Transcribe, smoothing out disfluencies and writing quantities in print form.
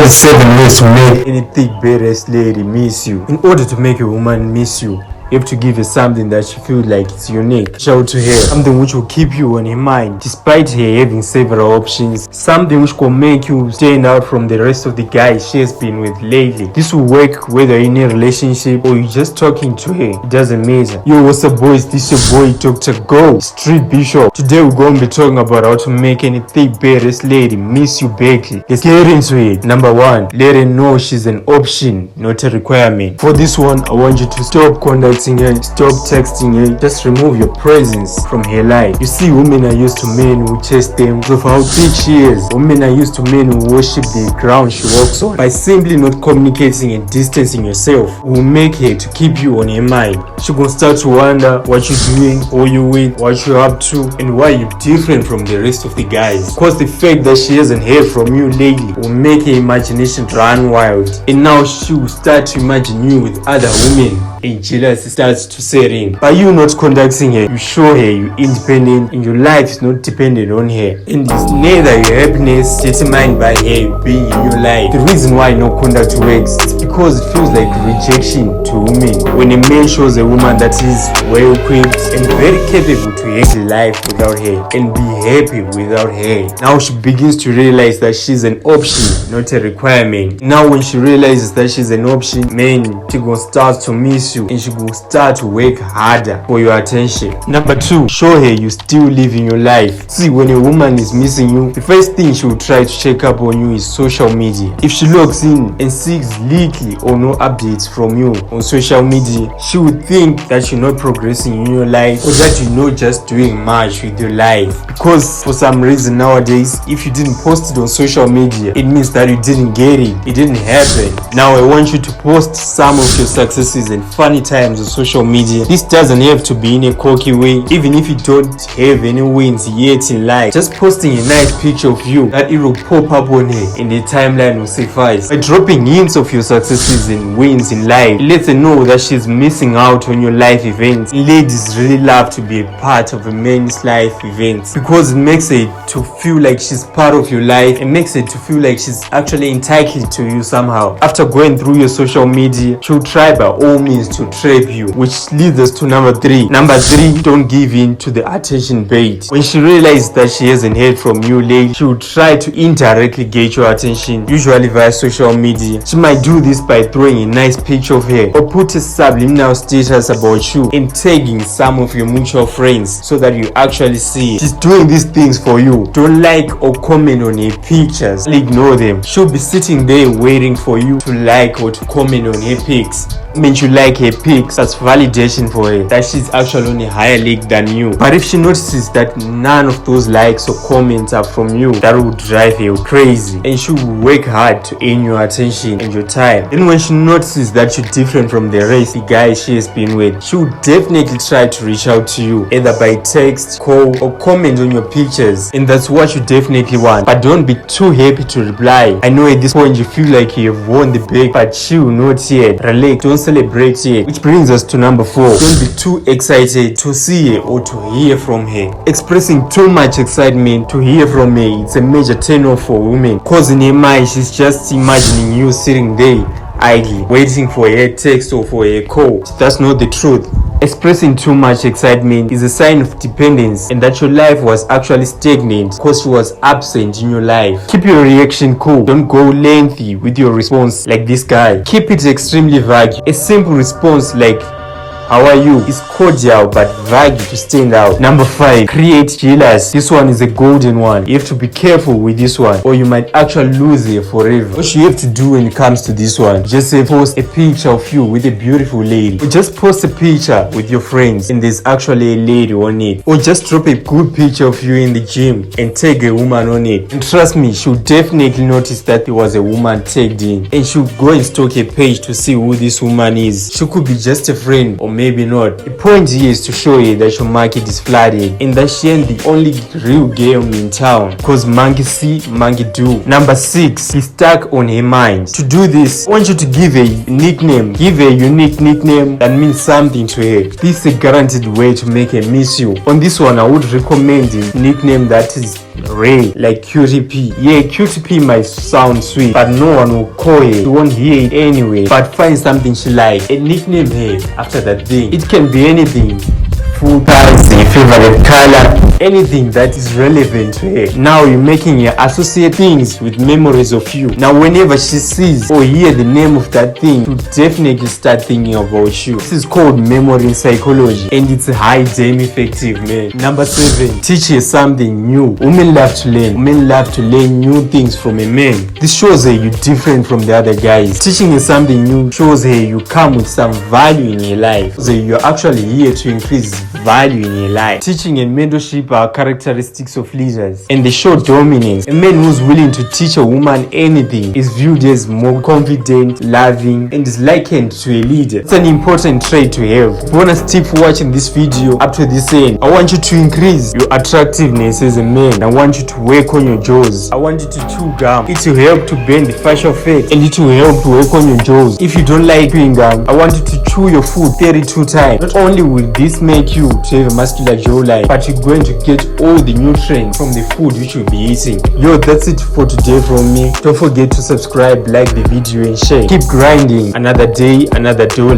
Here's 7 ways to make any thick badass lady miss you. In order to make a woman miss you, you have to give her something that she feels like it's unique. Shout to her something which will keep you on her mind despite her having several options. Something which will make you stand out from the rest of the guys she has been with lately. This will work whether you're in a relationship or you're just talking to her. It doesn't matter. Yo, what's up boys? This your boy Dr. Go, Street Bishop. Today we're going to be talking about how to make any thick badass lady miss you badly. Let's get into it. Number 1, let her know she's an option, not a requirement. For this one, I want you to stop contacting her, stop texting her, just remove your presence from her life. You see, women are used to men who chase them of how thick she is. Women are used to men who worship the ground she walks on. By simply not communicating and distancing yourself will make her to keep you on her mind. She gonna start to wonder what you're doing, who you with, what you're up to, and why you're different from the rest of the guys. Cause the fact that she hasn't heard from you lately will make her imagination run wild, and now she will start to imagine you with other women, and jealousy starts to set in. By you not contacting her, you show her you're independent and your life is not dependent on her, and it's neither your happiness determined by her being in your life. The reason why no contact works is because it feels like rejection to women. When a man shows a woman that is well equipped and very capable to handle life without her and be happy without her, now she begins to realize that she's an option, not a requirement. Now when she realizes that she's an option, man, she gonna start to miss you and she gonna start to work harder for your attention. Number 2, show her you still live in your life. See, when a woman is missing you, the first thing she will try to check up on you is social media. If she logs in and sees little or no updates from you on social media, she would think that you're not progressing in your life or that you're not just doing much with your life. Because for some reason nowadays, if you didn't post it on social media, it means that you didn't get it, it didn't happen. Now I want you to post some of your successes and funny times on social media. This doesn't have to be in a cocky way. Even if you don't have any wins yet in life, just posting a nice picture of you that it will pop up on her in the timeline will suffice. By dropping hints of your successes and wins in life, let her know that she's missing out on your life events. Ladies really love to be a part of a man's life events because it makes her to feel like she's part of your life. It makes her to feel like she's actually entitled to you somehow. After going through your social media, she'll try by all means to trap you, which leads us to number 3. Number 3, don't give in to the attention bait. When she realizes that she hasn't heard from you lately, she will try to indirectly get your attention, usually via social media. She might do this by throwing a nice picture of her or put a subliminal status about you and tagging some of your mutual friends so that you actually see it. She's doing these things for you. Don't like or comment on her pictures, ignore them. She'll be sitting there waiting for you to like or to comment on her pics. Means you like her pics, that's validation for her that she's actually on a higher league than you. But if she notices that none of those likes or comments are from you, that will drive her crazy and she will work hard to earn your attention and your time. Then when she notices that you're different from the rest of the guys she has been with, she will definitely try to reach out to you either by text, call, or comment on your pictures, and that's what you definitely want. But don't be too happy to reply. I know at this point you feel like you have won the bet, but chill, not yet. Relax, don't celebrate yet. Which brings us to number 4. Don't be too excited to see her or to hear from her. Expressing too much excitement to hear from her, it's a major turn off for women, cause in her mind she's just imagining you sitting there idly waiting for a text or for a call. That's not the truth. Expressing too much excitement is a sign of dependence and that your life was actually stagnant because she was absent in your life. Keep your reaction cool. Don't go lengthy with your response like this guy. Keep it extremely vague. A simple response like "How are you?" is cordial but vague to stand out. Number 5, create jealousy. This one is a golden one. You have to be careful with this one or you might actually lose her forever. What you have to do when it comes to this one, just say post a picture of you with a beautiful lady, or just post a picture with your friends and there's actually a lady on it, or just drop a good picture of you in the gym and tag a woman on it, and trust me, she'll definitely notice that there was a woman tagged in and she'll go and stalk a page to see who this woman is. She could be just a friend or maybe not. The point here is to show you that your market is flooded and that she ain't the only real game in town, cause monkey see, monkey do. Number 6, be stuck on her mind. To do this, I want you to give a nickname. Give a unique nickname that means something to her. This is a guaranteed way to make her miss you. On this one, I would recommend a nickname that is Ray, like Cutie P. Yeah, Cutie P might sound sweet, but no one will call her. She won't hear it anyway. But find something she likes and nickname her after that thing. It can be anything. Food, price, your favorite color, anything that is relevant to her. Now you're making her associate things with memories of you. Now whenever she sees or hear the name of that thing, she'll definitely start thinking about you. This is called memory psychology, and it's high damn effective, man. Number 7, teach her something new. Women love to learn. Women love to learn new things from a man. This shows her you're different from the other guys. Teaching her something new shows her you come with some value in your life. So you're actually here to increase value in your life. Teaching and mentorship are characteristics of leaders, and they show dominance. A man who's willing to teach a woman anything is viewed as more confident, loving, and is likened to a leader. It's an important trait to have. Bonus tip for watching this video up to this end. I want you to increase your attractiveness as a man. I want you to work on your jaws. I want you to chew gum. It will help to bend the facial fat, and it will help to work on your jaws. If you don't like chewing gum, I want you to chew your food 32 times. Not only will this make you to have a muscular jawline, but you're going to get all the nutrients from the food which you'll be eating. Yo, that's it for today from me. Don't forget to subscribe, like the video, and share. Keep grinding. Another day, another dollar.